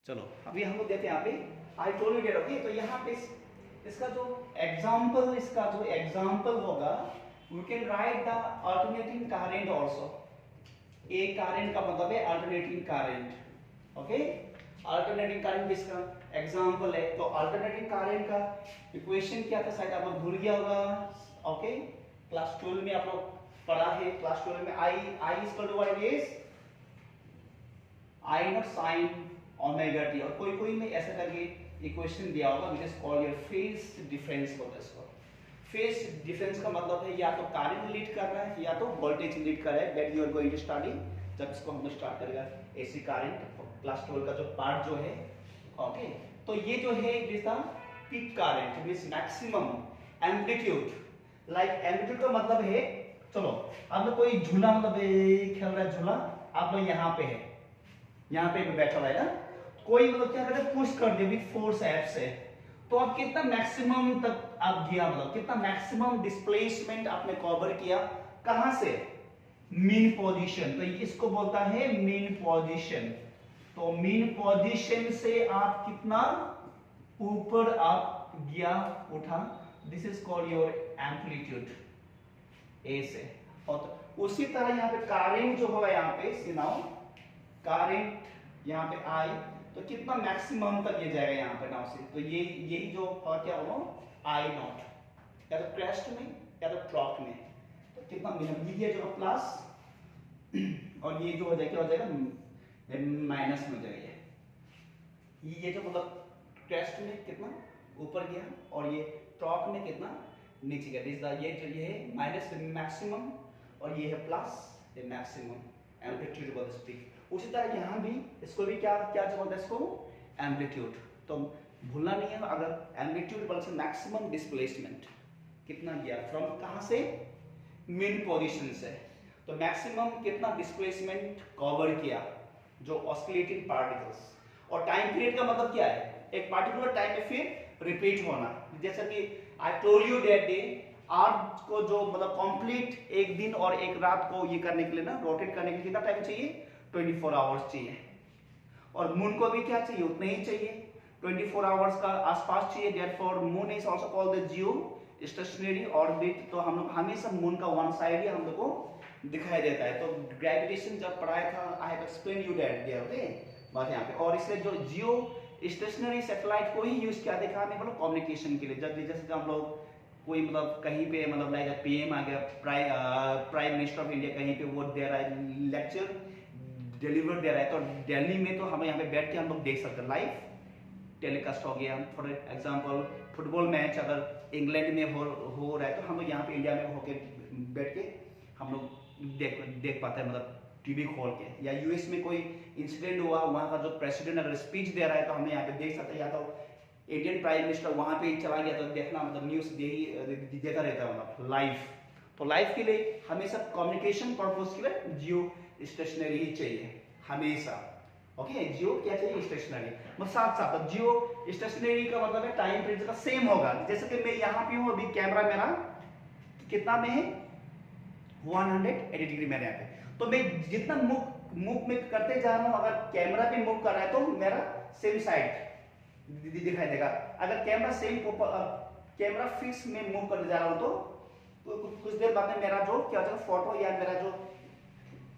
चलो अभी हम लोग देखते हैं यहाँ पे I told you that. Okay, तो यहाँ पे इसका जो एग्जाम्पल होगा, we can write the alternating current also. A current का मतलब है alternating current. Okay, alternating current इसका एग्जाम्पल है। तो अल्टरनेटिंग करंट का इक्वेशन क्या था, शायद आप लोग भूल गया होगा। ओके, क्लास 12 में आप लोग पढ़ा है। क्लास 12 में I is equal to what it is, I naught sine omega t, और कोई में ऐसा करके इक्वेशन दिया होगा which is called your phase difference. बोलते हैं इसको। फेज डिफरेंस का मतलब है या तो करंट लीड कर रहा है या तो वोल्टेज लीड कर रहा है। That you are going to study जब इसको हम स्टार्ट करेगा एसी करंट क्लास 12 का जो पार्ट जो है। ओके, तो ये जो है is the peak current means maximum amplitude. Like amplitude का मतलब है, चलो आप लोग कोई झूला मतलब खेल रहा है झूला, आप लोग यहाँ पे है, यहाँ पे बैठा हुआ है ना, कोई मतलब क्या करते हैं पुश कर दिया विद फोर्स एफ से, तो आप कितना मैक्सिमम तक आप गया, मतलब कितना मैक्सिमम डिस्प्लेसमेंट आपने कवर किया, कहां से, मीन पोजीशन। तो इसको बोलता है मीन पोजीशन। तो मीन पोजीशन से आप कितना ऊपर आप गया उठा, this is called your amplitude a से। और तो उसी तरह यहाँ पे करंट जो होगा यहाँ पे सिनाओ करंट यहाँ पे आई, तो कितना मैक्सिमम तक ये जाएगा यहाँ पे नाउ से। तो ये यही जो और क्या होगा आई नॉट, या तो क्रेस्ट में या तो ट्रॉप में, तो कितना मिनिमम ये जो प्लस और ये जो हो जाएगा क्या हो जाएगा माइनस में हो जाएगा। ये जो मतलब क्रेस्ट में कितना ऊपर गया और ये ट्रॉप में कितना नीचे गया। ये जो ये है माइनस मैक्सिमम और ये है प्लस ये मैक्सिमम एम्पलीट्यूड बोल स्पीक। उसी तरह यहाँ भी इसको भी क्या क्या बोलते हैं इसको एम्पलीट्यूड। तो भूलना नहीं है, अगर एम्पलीट्यूड बोल से मैक्सिमम डिस्प्लेसमेंट कितना गया फ्रॉम कहाँ से, मिड पोजीशन से। तो मैक्सिमम कितना डिस्प्लेसमेंट कवर किया जो ऑस्किलेटिंग पार्टिकल्स। और टाइम पीरियड का मतलब क्या है, एक पार्टिकुलर टाइम में फिर रिपीट होना। जैसा कि I told you that day, earth को जो मतलब कंप्लीट एक दिन और एक रात को ये करने के लिए ना रोटेट करने के लिए कितना टाइम चाहिए, 24 आवर्स चाहिए। और मून को भी क्या चाहिए, उतना ही चाहिए, 24 आवर्स का आसपास चाहिए। Therefore moon is also called the Jio stationery orbit. तो हम लोग हमेशा मून का वन साइड ही हम लोग को दिखाई देता है। तो ग्रेविटेशन जब पढ़ाया था I have explain you that there. Okay, बात यहाँ पे। और इसलिए जो जियो स्टेशनरी सैटेलाइट को ही यूज किया देखा हमें मतलब कम्युनिकेशन के लिए। जैसे हम लोग कोई मतलब कहीं पे मतलब लाइक पीएम आ गया, प्राइम मिनिस्टर ऑफ इंडिया कहीं पे वो दे रहा है लेक्चर डिलीवर दे रहा है, तो दिल्ली में तो हम यहाँ पे बैठ के हम लोग देख सकते हैं, लाइव टेलीकास्ट हो गया। फॉर एग्जांपल फुटबॉल मैच अगर इंग्लैंड में हो रहा है तो हम लोग यहाँ पे इंडिया में होके बैठ के हम लोग देख पाते हैं, मतलब टीवी खोल के। या यूएस में कोई इंसिडेंट हुआ, वहाँ का जो प्रेसिडेंट अगर स्पीच दे रहा है तो हमें यहाँ पे देख सकते हैं, या तो इंडियन प्राइम मिनिस्टर वहाँ पे चला गया तो देखना मतलब न्यूज़ देता रहता है मतलब लाइव। तो लाइव के लिए हमेशा कम्युनिकेशन पर्पज के लिए जियो स्टेशनरी ही चाहिए हमेशा। ओके, जियो क्या चाहिए स्टेशनरी, मतलब साथ साथ जियो स्टेशनरी का मतलब है टाइम पीरियड का सेम होगा। जैसे कि मैं यहाँ पे हूँ अभी, कैमरा मेरा कितना में है 180 डिग्री मेरे यहाँ पे, तो मैं जितना मूव में करते जा रहा हूँ, अगर कैमरा भी मूव कर रहा है तो मेरा सेम साइड दिखाई देगा। अगर कैमरा कैमरा फिक्स में मूव करने जा रहा हूँ तो कुछ देर बाद में मेरा जो क्या हो जाएगा फोटो या मेरा जो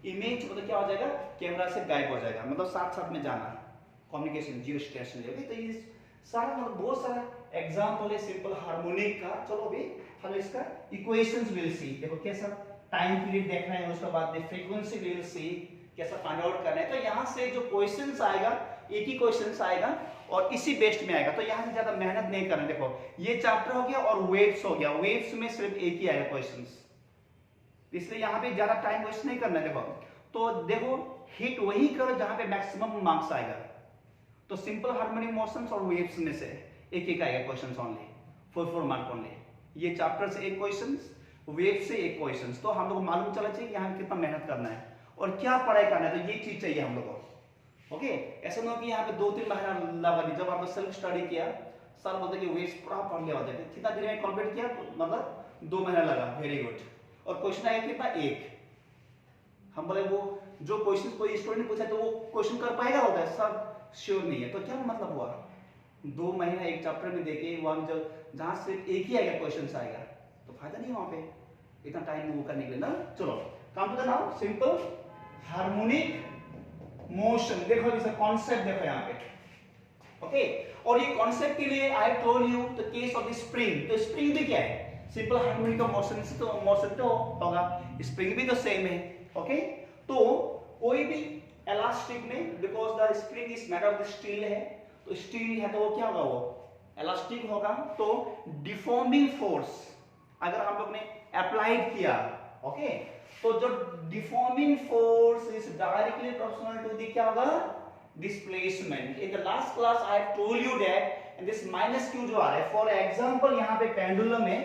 इमेज मतलब क्या हो जाएगा कैमरा से गायब हो जाएगा। मतलब साथ साथ में जाना कम्युनिकेशन जियो स्टेशनरी। तो ये सारा मतलब बहुत सारा एग्जांपल है सिंपल हार्मोनिक का। चलो अभी हम इसका इक्वेशंस विल सी। देखो कैसा टाइम पीरियड देखना है, उसके बाद फ्रीक्वेंसी विल सी कैसा फाइंड आउट करना है। तो यहाँ से जो क्वेश्चंस आएगा एक ही क्वेश्चंस आएगा और इसी बेस्ड में आएगा, तो यहाँ से ज्यादा मेहनत नहीं करना। देखो ये चैप्टर हो गया और वेव्स हो गया, वेव्स में सिर्फ एक ही आएगा क्वेश्चंस, इसलिए यहाँ पे ज्यादा टाइम वेस्ट नहीं करना है। देखो तो देखो हिट वही करो जहां पे मैक्सिमम मार्क्स आएगा। तो सिंपल हार्मोनिक मोशंस और वेव्स में से एक एक आएगा क्वेश्चंस ओनली, 4 मार्क ओनली। ये चैप्टर से एक क्वेश्चंस, वेव से एक क्वेश्चंस। तो हम लोग को मालूम चला चाहिए यहाँ कितना मेहनत करना है और क्या पढ़ाई करना है, तो ये चीज चाहिए हम लोग को। ओके, ऐसा ना हो कि यहाँ पे 2-3 महीना लगा दी। जब आपने सेल्फ स्टडी किया, सर बोलते कि वेव्स पूरा पढ़ लिया होता है, कितना दिन में कंप्लीट किया, मतलब 2 महीना लगा, वेरी गुड। और क्वेश्चन आया कितना, एक। हम बोले वो जो क्वेश्चन कोई स्टूडेंट पूछा तो वो क्वेश्चन कर पाएगा, होता है सर श्योर नहीं है। तो क्या मतलब हुआ, 2 महीना एक चैप्टर में देके वहां जहां सिर्फ एक ही आएगा क्वेश्चन आएगा तो फायदा नहीं वहां पे इतना टाइम वो करने के लिए ना। चलो come to the now simple harmonic motion. देखो इसका कॉन्सेप्ट देखो यहाँ पे, ओके। और ये कॉन्सेप्ट के लिए आई told you the case of the spring. तो स्प्रिंग भी क्या है, सिंपल हार्मोनिक मोशन से तो मोशन तो होगा, स्प्रिंग भी तो सेम है, ओके। तो कोई भी इलास्टिक में because the spring is made of the steel है, तो स्टील है तो वो क्या होगा, वो इलास्टिक होगा। तो डिफॉर्मिंग फोर्स अगर हम लोग ने अप्लाइड किया, ओके, तो जो deforming force is directly proportional to the क्या होगा, displacement. In the last class I have told you that and this minus q जो आ रहा है, फॉर एग्जांपल यहाँ पे पेंडुलम है,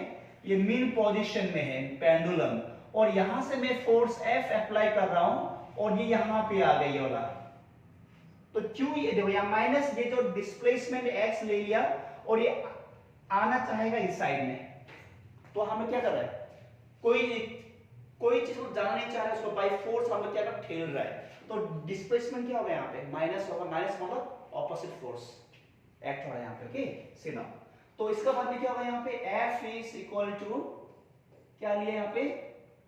ये मीन पोजीशन में है पेंडुलम, और यहां से मैं फोर्स F अप्लाई कर रहा हूं और ये यहां पे आ गई वाला, तो क्यों ये देखो यहाँ माइनस, ये जो डिस्प्लेसमेंट x ले लिया और ये आना चाहेगा इस साइड में, तो हमें क्या कर रहा है, कोई चीज को जाना नहीं चाह रहा है, उसको बाय फोर्स हम लोग क्या कर ठेल रहा है, तो डिस्प्लेसमेंट क्या होगा यहाँ पे, माइनस होगा। माइनस मतलब ऑपोजिट फोर्स एक्ट हो रहा है यहाँ पे, ओके सी नाउ। तो इसका बाद में क्या होगा यहाँ पे, F इज इक्वल टू क्या लिया यहाँ पे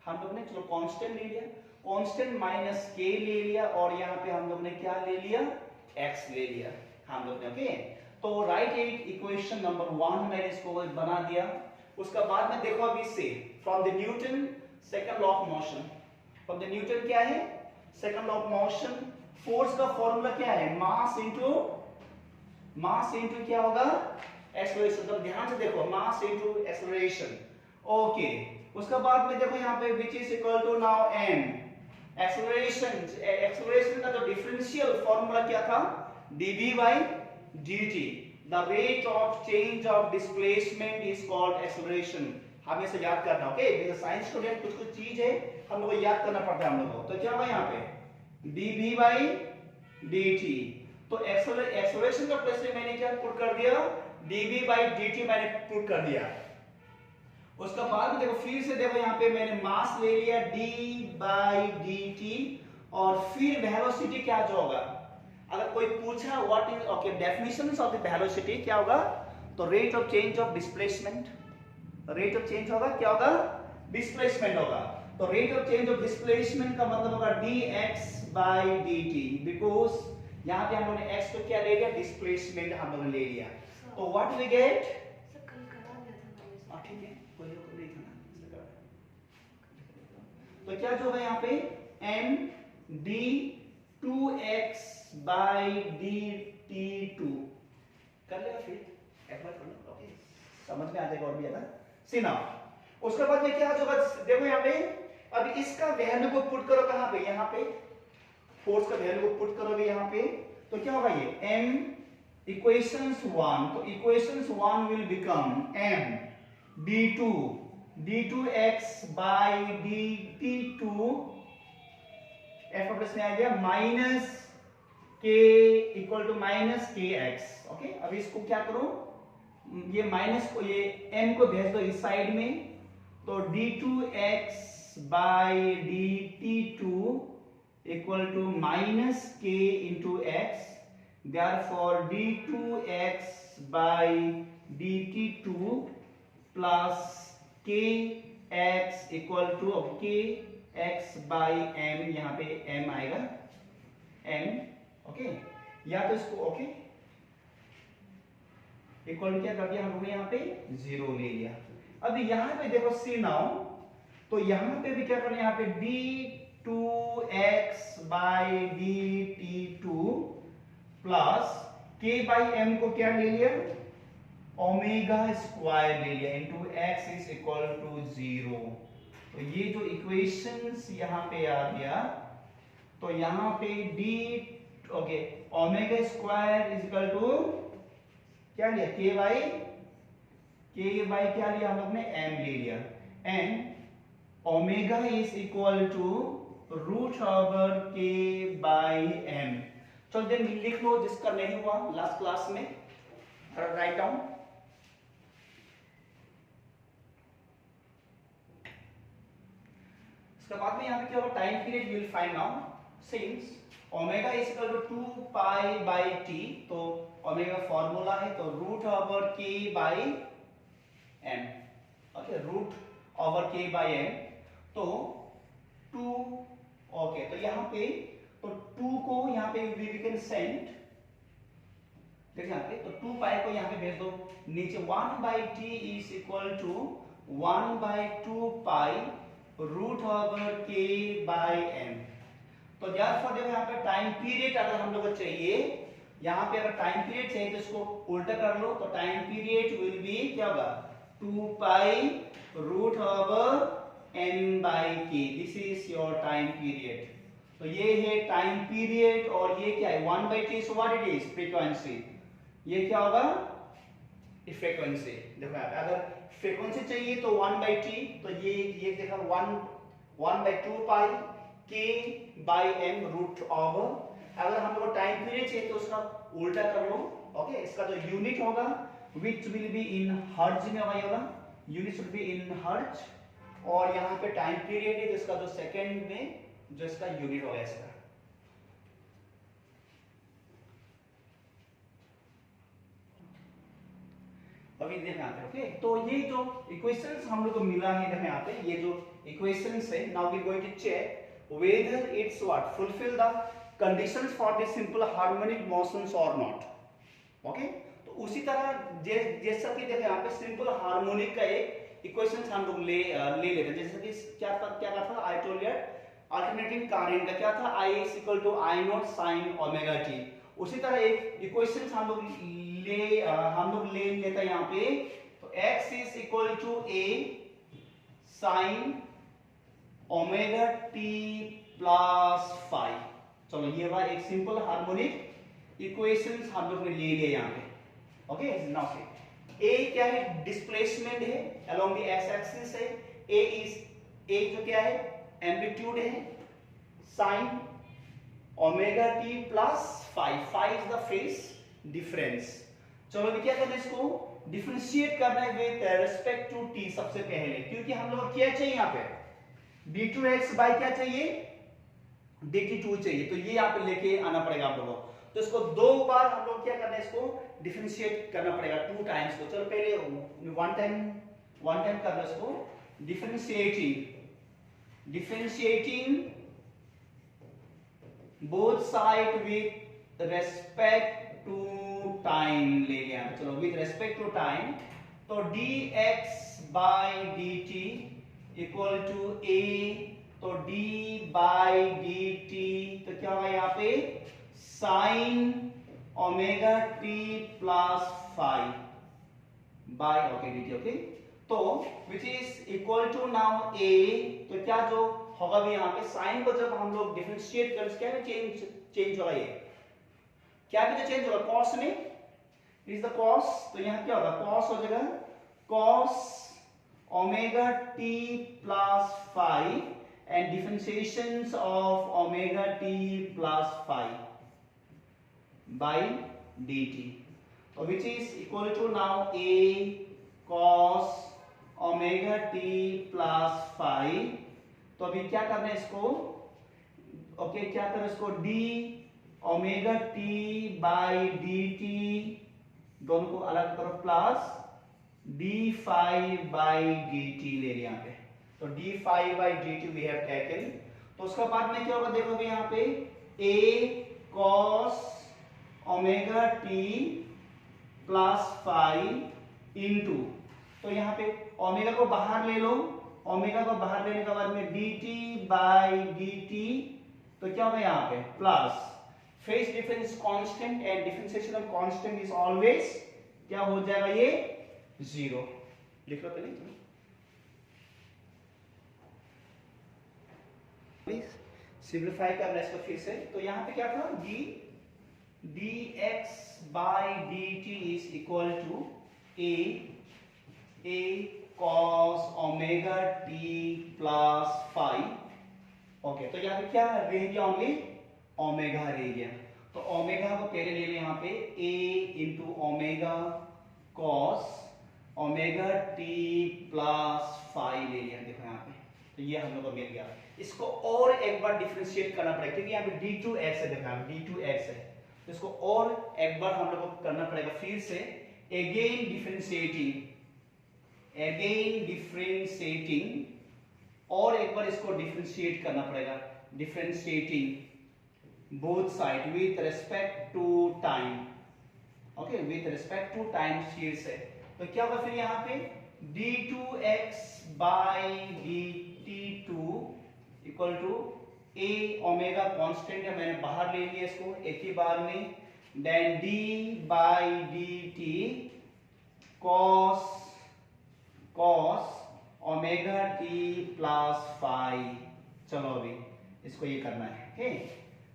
हम लोग ने, चलो कांस्टेंट ले लिया, कांस्टेंट माइनस k ले लिया, और यहाँ पे हम लोग ने क्या ले लिया, x ले लिया हम लोग ने, ओके। तो राइट इक्वेशन नंबर 1 मैंने इसको बना दिया। उसका बाद में देखो अभी से from the Newton second law of motion, from the Newton क्या है, second law of motion, force का फॉर्मूला क्या है, मास इनटू क्या होगा, एक्सेलरेशन। तो ध्यान से देखो, मास इनटू एक्सेलरेशन, ओके। उसका बाद में देखो यहाँ पे which is equal to now m, acceleration का जो डिफरेंशियल फॉर्मूला क्या था, dv by dt, the rate of change of displacement is called acceleration। हमें इसे याद करना, ओके। जैसे साइंस स्टूडेंट कुछ चीज है हम लोग को याद करना पड़ता है हम लोग को, तो क्या होगा यहाँ पे dv by dt, तो एक्सेलरेशन का प्लेस में मैंने क्या पुट कर दिया, dv by dt मैंने पुट कर दिया। उसका बाद में देखो फिर से देखो यहाँ पे मैंने मास ले लिया d by dt, और फिर वेलोसिटी क्या जो होगा, अगर कोई पूछा what is, okay, definitions of the velocity क्या होगा, तो rate of change of displacement, rate of change होगा क्या होगा, डिस्प्लेसमेंट होगा। तो rate of change of displacement का मतलब होगा dx by dt, बिकॉज यहाँ पे हम लोगों ने x को क्या ले लिया, डिस्प्लेसमेंट हम लोगों ने ले लिया। तो व्हाट वी गेट, ठीक है कोई नहीं था ना, तो क्या जो होगा यहाँ पे m d 2x by dt2 कर लेगा, फिर एक बार कर लो, ओके, समझ में आ जाएगा और भी ज्यादा। सी नाउ उसके बाद में क्या होगा, देखो यहाँ पे अब इसका वैल्यू को पुट करो कहाँ पे, यहाँ पे फोर्स का वैल्यू को पुट करोगे यहाँ पे, तो क्या होगा ये m इक्वेशंस 1, तो equations 1 will become m d2x by dt2, f plus में आ गया minus k equal to minus kx, okay. अब इसको क्या करो, ये माइनस को, ये m को भेज दो इस साइड में, तो d2x by dt2 equal to minus k into x, therefore d2x by dt2 plus kx equal to, अब kx by m, यहाँ पे m आएगा m, ओके, या तो इसको ओके इक्वल टू क्या कर दिया हम लोगों ने यहाँ पे 0 ले लिया। अब यहाँ पे देखो सी नाउ, तो यहाँ पे भी क्या करना है, यहाँ पे d2x by dt2 plus k by m को क्या ले लिया, ओमेगा स्क्वायर ले लिया, into x is equal to 0। तो ये जो इक्वेशंस यहाँ पे आ गया, तो यहाँ पे d, okay, omega square is equal to क्या लिया, k by क्या लिया हम लोग ने, m ले लिया, and omega is equal to root over k by m। चलो देन लिख लो जिसका नहीं हुआ लास्ट क्लास में, राइट डाउन। इसके बाद में यहाँ पे क्या होगा, time period you will find now, since omega is equal to 2 pi by T, तो ओमेगा फॉर्मूला है तो root over k by m, okay, root over k by m, तो 2, ओके, तो यहाँ पे तो 2 को यहाँ पे वी कैन सेंड, देखिए यहाँ पे तो 2 पाई को यहाँ पे भेज दो नीचे, 1 by T is equal to 1 by 2 pi root over k by m. तो therefore देखो यहाँ पे टाइम पीरियड अगर हम लोग को चाहिए, यहाँ पे अगर टाइम पीरियड चाहिए तो इसको उल्टा कर लो, तो टाइम पीरियड विल बी क्या होगा 2 pi root over m by k, this is your time period. तो ये है टाइम पीरियड और ये क्या है 1 by T, so what it is frequency, ये क्या होगा फ्रीक्वेंसी। देखो यहाँ पे अगर फ्रीक्वेंसी चाहिए तो 1 बाई टी, तो ये देखा 1 बाई 2 पाई के बाई एम रूट ओवर। अगर हम लोग टाइम पीरियड चाहिए तो उसका उल्टा कर लो, ओके, इसका जो यूनिट होगा which will be in hertz में होगा, unit should be in hertz, और यहाँ पे टाइम पीरियड है जिसका जो सेकंड में जो इसका यूनिट होगा इसका। अभी देखना है, ओके, तो ये जो इक्वेशंस हम लोग को मिला है देखो यहाँ पे, ये जो इक्वेशंस है, now we going to check whether it's what fulfill the conditions for the simple harmonic motions or not, okay। तो उसी तरह जैसा कि देखो यहाँ पे सिंपल हार्मोनिक का एक इक्वेशंस हम लोग ले लेते हैं, जैसे कि क्या था आई टोल्ड यू अल्टरनेटिंग करंट का क्या था I is equal to I not sin omega t। उसी तरह एक इक्वेशंस हम लोग ले लेते हैं यहाँ पे, तो x is equal to a sin omega t plus five. चलो ये वाला एक सिंपल हार्मोनिक इक्वेशंस हम लोग ने ले लिया यहाँ पे, ओके। नाउ a क्या है डिस्प्लेसमेंट है अलोंग द x एक्सिस है, a जो क्या है एम्पलीट्यूड है, sign omega t plus five is the phase difference. चलो अभी क्या करना है, इसको डिफरेंशिएट करना है विद रिस्पेक्ट टू t सबसे पहले, क्योंकि हम लोग को क्या चाहिए यहाँ पे d2x बाय क्या चाहिए dt2 चाहिए, तो ये यहाँ पे लेके आना पड़ेगा आप लोगों को। तो इसको दो बार हम लोग क्या करना है, इसको डिफरेंशिएट करना पड़ेगा 2 टाइम्स को। चलो पहले वन टाइम करना, इसको differentiating both side with respect to time ले लिया। चलो विद रेस्पेक्ट टू टाइम, तो dx by dt equal to a, तो d बाई dt, तो क्या होगा यहाँ पे sine omega t plus five by okay dt, okay. तो which is equal to now a, तो क्या जो होगा भी यहाँ पे साइन को जब हम लोग डिफरेंशिएट करें क्या चेंज होगा, ये क्या भी जो चेंज होगा कॉस में इज द कॉस, तो यहाँ क्या होगा कॉस हो जाएगा cos omega t plus five and differentiations of omega t plus five by dt, तो which is equal to now a cos omega t plus five. तो अभी क्या करना है इसको, ओके, क्या करना है इसको d omega t by dt, दोनों को अलग करो, प्लस d5 बाई dt ले लिया यहाँ पे, तो d5 by dt we have taken. तो उसका बाद में क्या होगा देखोगे यहाँ पे a cos omega t plus five into, तो यहाँ पे ओमेगा को बाहर ले लो, ओमेगा को बाहर लेने के बाद में dt बाई dt, तो क्या होगा यहाँ पे plus phase difference constant and differentiation of constant is always क्या हो जाएगा ये जीरो। लिख लो पहले प्लीज, सिंप्लीफाई करना इसको फिर से। तो यहाँ पे क्या था dx by dt is equal to a cos omega t plus five, okay. तो यहाँ पे क्या रह गया ओनली ओमेगा रह गया, तो ओमेगा को पहले ले लिया यहाँ पे a into omega cos omega t plus five ले लिया, देखो यहाँ पे तो ये हम लोग को मिल गया। इसको और एक बार डिफरेंशिएट करना पड़ेगा क्योंकि यहाँ पे d2x है, देखा d2x है, तो इसको और एक बार हम लोग को करना पड़ेगा फिर से, अगेन डिफरेंशिएटिंग और एक बार इसको डिफरेंशिएट करना पड़ेगा, differentiating both side with respect to time, okay with respect to time फिर से। तो क्या होगा फिर यहाँ पे d2x by dt2 equal to a omega constant है, मैंने बाहर ले लिया इसको एक ही बार में, then d by dt cos omega t plus phi. चलो अभी इसको ये करना है, ओके।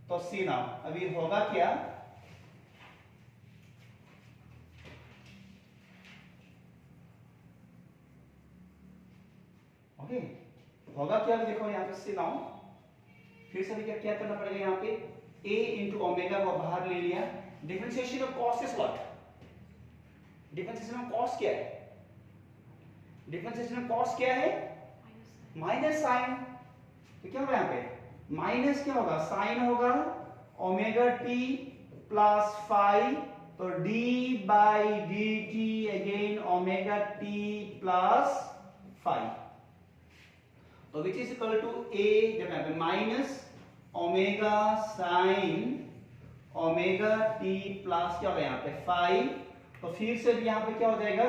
तो सी नाउ अभी होगा क्या, ओके होगा क्या, देखो यहाँ पे सी नाउ फिर से क्या करना पड़ेगा, यहाँ पे a इंटू ओमेगा को बाहर ले लिया, differentiation of cos is what, differentiation of cos क्या है, डिफरेंशिएशन ऑफ कॉस क्या है, माइनस साइन। तो क्या होगा यहाँ पे माइनस क्या होगा, साइन होगा ओमेगा टी प्लस फाई, तो d by d t again omega T plus phi, तो which is equal to a, जब यहाँ पे minus omega sine omega T plus क्या होगा यहाँ पे फाई, तो फिर से यहाँ पे क्या हो जाएगा,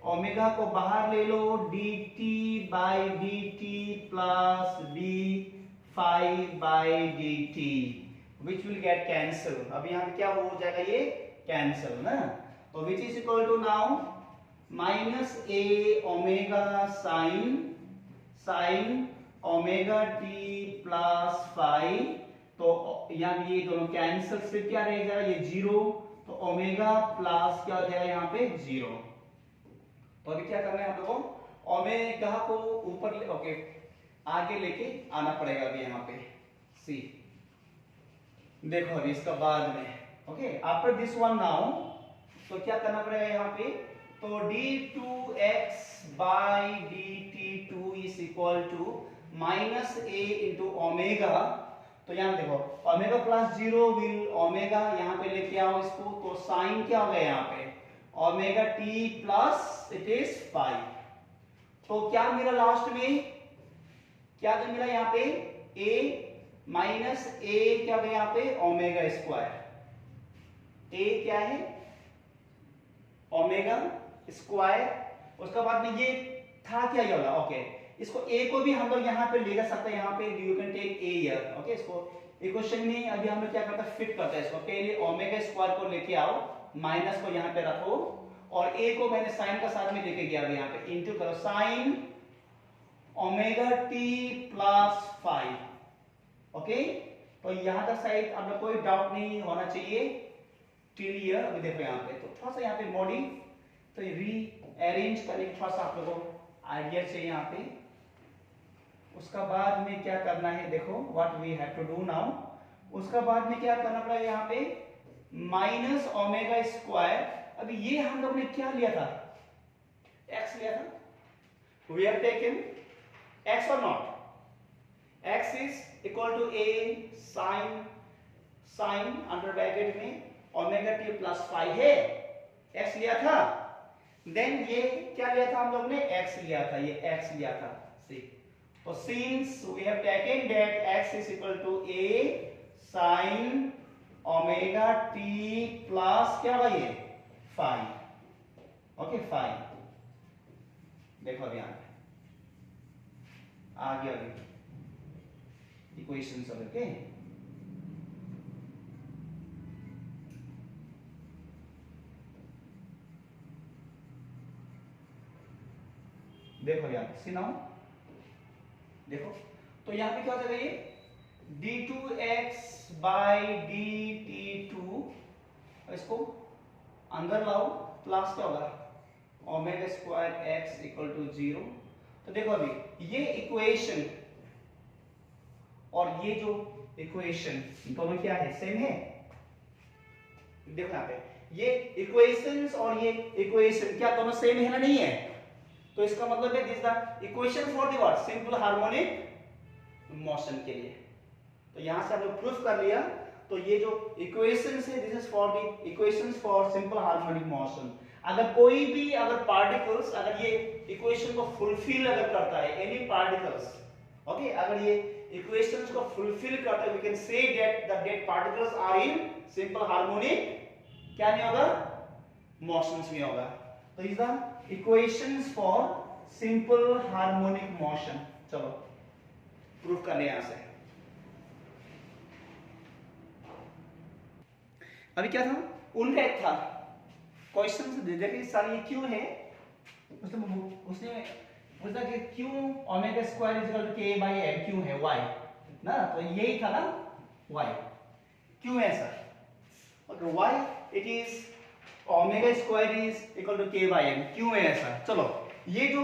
ओमेगा को बाहर ले लो, dt by dt plus d phi by dt which will get cancel। अब यहाँ पे क्या हो जाएगा, ये कैंसिल ना, तो which is equal to now minus a omega sine omega t plus phi, तो यहाँ ये दोनों कैंसिल, फिर क्या रहेगा ये जीरो, तो ओमेगा प्लस क्या हो जाएगा यहाँ पे जीरो। तो अभी क्या करना है हम लोगों को, ओमेगा को ऊपर ओके आगे लेके आना पड़ेगा अभी यहाँ पे सी, देखो अभी इसका बाद में, okay after this one now, तो क्या करना पड़ेगा यहाँ पे, तो d2x by dt2 is equal to minus a into omega, तो यहाँ देखो omega plus zero will omega यहाँ पे लेके आओ इसको, तो साइन क्या हो गया यहाँ पे omega t plus it is five, तो क्या मिला लास्ट में, क्या जो मिला यहाँ पे a माइनस a क्या हो गया यहाँ पे ओमेगा स्क्वायर, a क्या है ओमेगा स्क्वायर, उसका बाद में ये था क्या ये वाला, ओके इसको a को भी हम लोग यहाँ पे ले जा सकते हैं, यहाँ पे you can take a here, okay इसको इक्वेशन में अभी हम लोग क्या करते हैं फिट करते हैं इसको, पहले ओमेगा स्क्वायर को लेके आओ, माइनस को यहाँ पे रखो, और a को मैंने साइन का साथ में लेके गया, यहाँ पे इंटू करो sign omega t plus five, okay. तो यहाँ तक शायद अब कोई डाउट नहीं होना चाहिए क्लियर। अभी देखो यहाँ पे तो थोड़ा सा यहाँ पे मॉडी तो री अरेंज करने की थोड़ा सा आप लोगों को आइडिया चाहिए यहाँ पे, उसका बाद में क्या करना है, देखो what we have to do now, उसका बाद में क्या करना पड़ेगा यहाँ पे माइनस ओमेगा स्क्वायर, अभी ये हम लोग ने क्या लिया था, x लिया था, वी हैव टेकन x और not, x is equal to a sine under bracket में ओमेगा टी प्लस फाइव है, x लिया था, देन ये क्या लिया था हम लोग ने x लिया था, ये x लिया था सी, तो since we have taken that x is equal to a sine omega T plus क्या होगा ये फाइव, ओके फाइव, देखो अभी यहाँ आ गया अभी इक्वेशन सब, ओके देखो यहाँ सी नाउ देखो, तो यहाँ पे क्या हो जाएगा ये d2x बाई dt2, इसको अंदर लाओ, प्लस क्या होगा omega square x equal to zero. तो देखो अभी ये इक्वेशन और ये जो इक्वेशन दोनों क्या है सेम है, देखो यहाँ पे ये इक्वेशंस और ये इक्वेशन क्या दोनों सेम है ना, नहीं है, तो इसका मतलब है this the equation for the what simple harmonic motion के लिए। तो यहां से हम लोग प्रूफ कर लिया। तो ये जो इक्वेशंस है this is for the equations for simple harmonic motion. अगर कोई भी अगर पार्टिकल्स अगर ये इक्वेशन को फुलफिल अगर करता है एनी पार्टिकल्स ओके अगर ये इक्वेशंस को फुलफिल करता है we can say that the that particles are in simple harmonic क्या नहीं होगा मोशंस में होगा। तो is the equations for simple harmonic motion. चलो प्रूफ करने यहां से। अभी क्या था उनका एक था क्वेश्चन देखिए सर ये क्यों है उसने बोलता कि क्यों omega square is equal to k by m क्यों है वाई ना। तो यही था ना वाई क्यों है sir okay why it is omega square is equal to k by m क्यों है ऐसा। चलो ये जो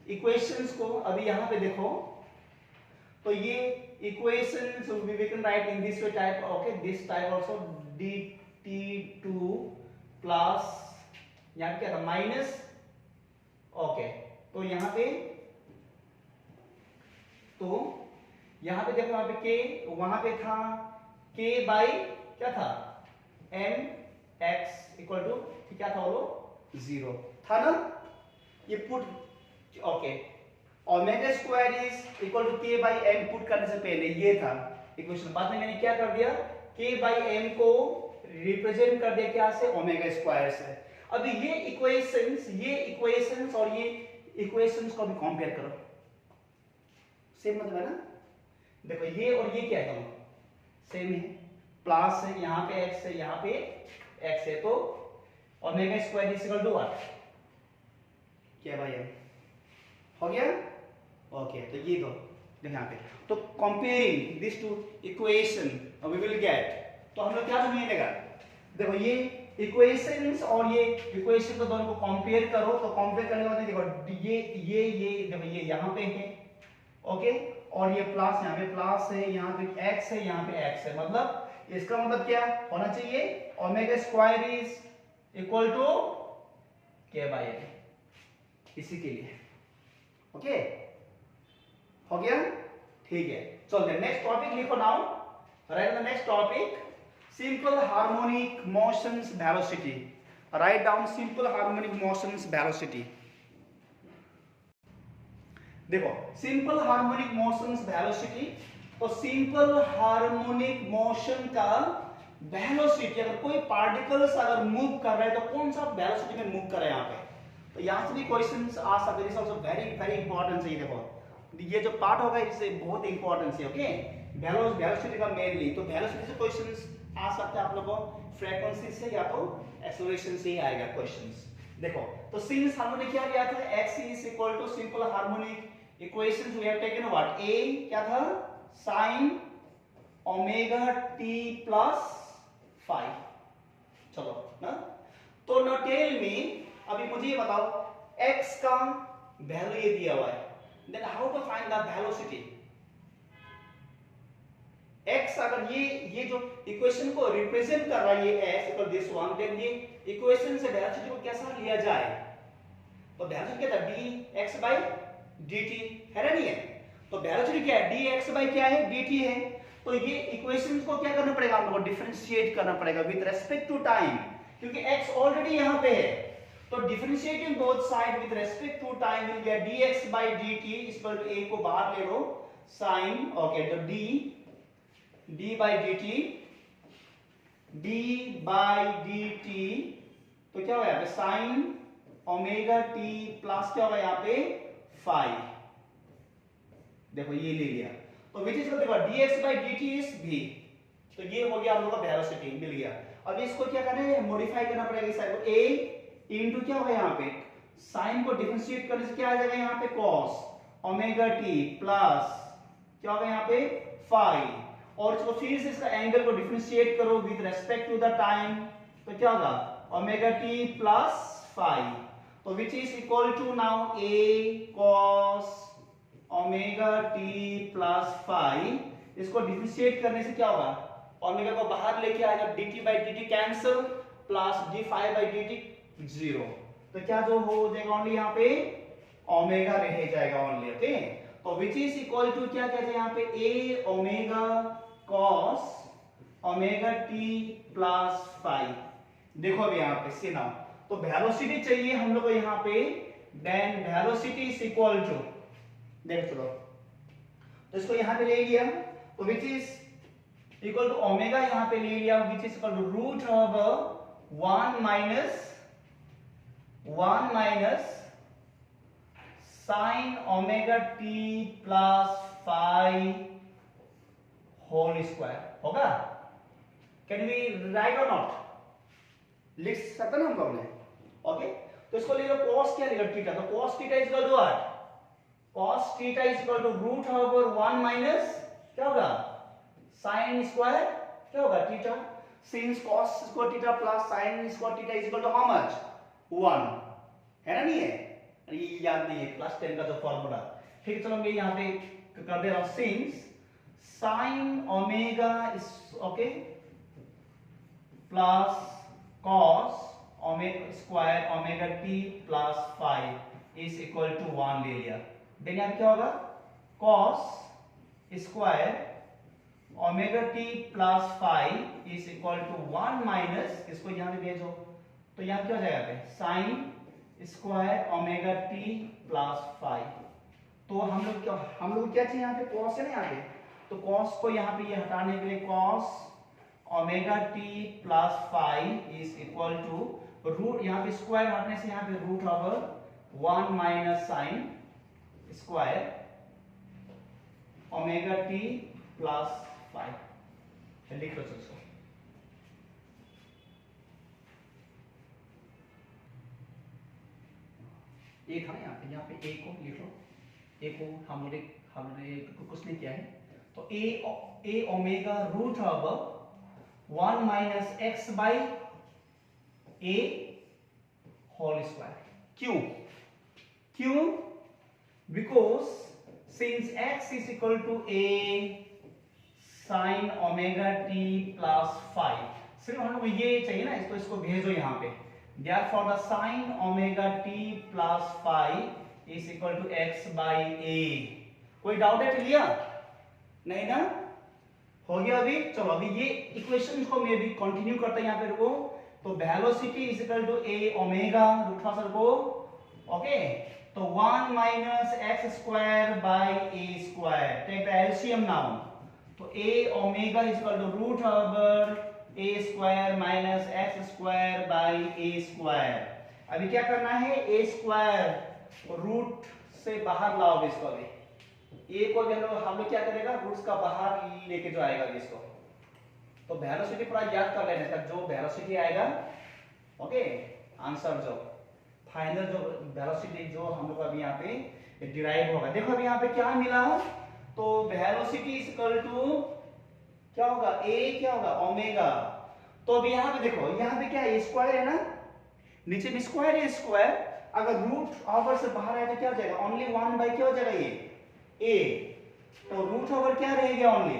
इक्वेशंस को अभी यहां पे देखो तो ये equations we can write in this way type okay this type also dt2 plus यहां क्या था माइनस ओके तो यहां पे देखो यहां पे k वहां पे था k बाई क्या था m x इक्वल टू क्या था वो 0 था ना। ये put okay omega square is equal to k by m put करने से पहले ये था इक्वेशन। बाद में मैंने क्या कर दिया k बाई m को रिप्रेजेंट कर दिया क्या से ओमेगा स्क्वायर से। अभी ये इक्वेशंस और ये इक्वेशंस को भी कंपेयर करो सेम मतलब है ना। देखो ये और ये क्या है सेम है प्लस है यहां पे x है यहां पे x है तो omega square is equal to what क्या भाई हो गया ओके। तो ये दो देखो यहां पे तो comparing this to equation we will get तो हम लोग क्या मिलेगा देखो ये इक्वेशंस और ये इक्वेशन को दोनों को कंपेयर करो तो कंपेयर करने के बाद देखो ये देखो ये यहां पे है ओके और ये प्लस यहां पे प्लस है यहां पे x है यहां पे x है मतलब इसका मतलब क्या होना चाहिए omega square is equal to k by m इसी के लिए ओके हो गया ठीक है। चलो नेक्स्ट टॉपिक लिखो now right the next topic simple harmonic motions velocity write down simple harmonic motions velocity। देखो सिंपल हार्मोनिक मोशंस वेलोसिटी तो सिंपल हार्मोनिक मोशन का वेलोसिटी अगर कोई पार्टिकल्स अगर मूव कर रहा है तो कौन सा वेलोसिटी में मूव कर रहा है यहाँ पे। तो यहाँ से भी क्वेश्चंस आ सकते हैं आल्सो वेरी वेरी इंपॉर्टेंट है। ये देखो ये जो पार्ट होगा इससे बहुत इंपॉर्टेंट है ओके वेलोसिटी का मेनली। तो वेलोसिटी से क्वेश्चंस आ सकते हैं आप लोगों को फ्रीक्वेंसी से या तो एक्सेलरेशन से ही आएगा क्वेश्चंस। देखो तो सिंस हमने क्या लिया था x is equal to simple harmonic equations we have taken what a क्या था sin ओमेगा t प्लस 5 चलो ना। तो नो टेल मी अभी मुझे ये बताओ x का वैल्यू ये दिया हुआ है then how to find the velocity x अगर ये जो इक्वेशन को रिप्रेजेंट कर रहा है ये s equal this one then ये इक्वेशन से वेलोसिटी को कैसा लिया जाए। तो वेलोसिटी क्या था dx by dt है ना नहीं है। तो वेलोसिटी क्या है dx by क्या है dt है। तो ये इक्वेशंस को क्या करना पड़ेगा हम लोगों को डिफरेंशिएट करना पड़ेगा विद रेस्पेक्ट टू टाइम क्योंकि x ऑलरेडी यहां पे है। तो differentiating both side with respect to time will get dx by dt equal to a को बाहर ले लो sin ओके तो d by dt तो क्या होगा यहाँ पे sin ओमेगा t प्लस क्या होगा यहाँ पे 5 देखो ये ले लिया तो विच इज देखो dx by dt is v। तो ये हो गया हम लोग का वेलोसिटी मिल गया। अब इसको क्या करना है मॉडिफाई करना पड़ेगा इस साइड को a इनटू क्या होगा यहाँ पे sin को डिफरेंशिएट करने से क्या आ जाएगा यहाँ पे cos ओमेगा t प्लस क्या होगा यहाँ पे 5 और इसको फिर से इसका एंगल को डिफरेंशिएट करो with respect to the time तो क्या होगा ओमेगा t प्लस 5 तो which is equal to now a cos omega t plus 5 इसको डिफरेंशिएट करने से क्या होगा ओमेगा को बाहर लेके आएगा dt by dt cancel plus d5 by dt 0 तो क्या जो हो जाएगा ओनली यहाँ पे ओमेगा रह जाएगा ओनली। ओके, तो विच इज इक्वल टू क्या कहते हैं यहाँ पे a omega cos omega T plus five. देखो अभी यहाँ पे सी नाउ, तो वेलोसिटी चाहिए हम लोग को यहाँ पे, then velocity is equal to, देखो चलो, तो इसको यहाँ पे ले लिया, तो which is equal to omega यहाँ पे ले लिया, which is equal to root of 1 minus sine omega T plus five whole square होगा। कैन वी राइट और नॉट? लिख सकते ना हम लोग ने। ओके, तो इसको ले लो cos क्या लेगा थीटा, तो cos theta is equal to what, cos theta is equal to root over 1 minus क्या होगा sin स्क्वायर क्या होगा theta, since cos square theta plus sin square theta is equal to how much 1 है ना, नहीं है? ये याद नहीं है क्लास 10 का जो फॉर्मूला। ठीक है, चलो मैं यहाँ पे कर दे रहा हूं, since sin omega is okay plus cos omega square omega T plus 5 is equal to 1 ले लिया, देन यहाँ क्या होगा cos square omega T plus 5 is equal to 1 minus, इसको यहाँ पे भेजो, तो यहाँ क्या हो जाएगा sin square omega T plus 5। तो हम लोग क्या चाहिए यहाँ पे, cos है ना यहाँ पे, तो cos को यहाँ पे ये हटाने के लिए cos omega T plus 5 is equal to root, यहाँ पे स्क्वायर हटने से यहाँ पे root over 1 minus sine square omega T plus 5। लिख लो इसको, एक है यहाँ पे ए को लिख लो, ए को हमने कुछ नहीं किया है, तो a omega root over 1 minus x by a whole square. क्यों? Because since x is equal to a sine omega T plus 5, सिर्फ हम लोग ये चाहिए ना, इसको भेजो यहाँ पे, therefore the sin omega t plus 5 is equal to x by a। कोई डाउट है क्लियर? नहीं ना, हो गया अभी। चलो अभी ये इक्वेशन को मैं भी कंटिन्यू करता हूं यहाँ पे, रुको, तो velocity is equal to a omega root sir को, ओके, तो 1 minus X square by a square, take the LCM now, तो a omega is equal to root over a square minus X square by a square. अभी क्या करना है, a square root से बाहर लाओगे इसको, अभी a को हम लोग क्या करेगा, रूट्स का बाहर लेके जो आएगा इसको, तो वेलोसिटी पूरा याद कर लेना, इसका जो वेलोसिटी आएगा, ओके, आंसर जो फाइनल जो वेलोसिटी जो हम लोग अभी यहाँ पे डिराइव होगा। देखो अभी यहाँ पे क्या मिला, तो वेलोसिटी इज इक्वल टू क्या होगा, a क्या होगा ओमेगा, तो अभी यहाँ पे देखो, यहाँ पे क्या है, स्क्वायर है ना, नीचे में स्क्वायर है, स्क्वायर अगर रूट ओवर से बाहर आए तो क्या हो जाएगा, ओनली 1 बाई क्या हो जाएगा ये a, तो रूट ओवर क्या रहेगा ओनली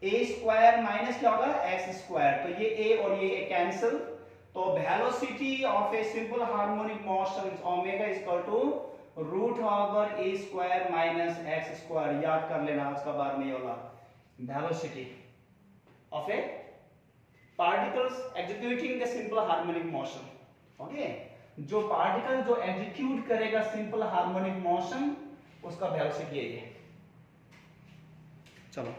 a स्क्वायर माइनस क्या होगा x स्क्वायर, तो ये a और ये कैंसिल, तो velocity of a simple harmonic motion omega is equal to root over a square minus x square. याद कर लेना आज का बार में ये वाला velocity of a particles executing the simple harmonic motion। Okay, जो पार्टिकल जो एग्जीक्यूट करेगा सिंपल हार्मोनिक मोशन उसका वेलोसिटी यही है। चलो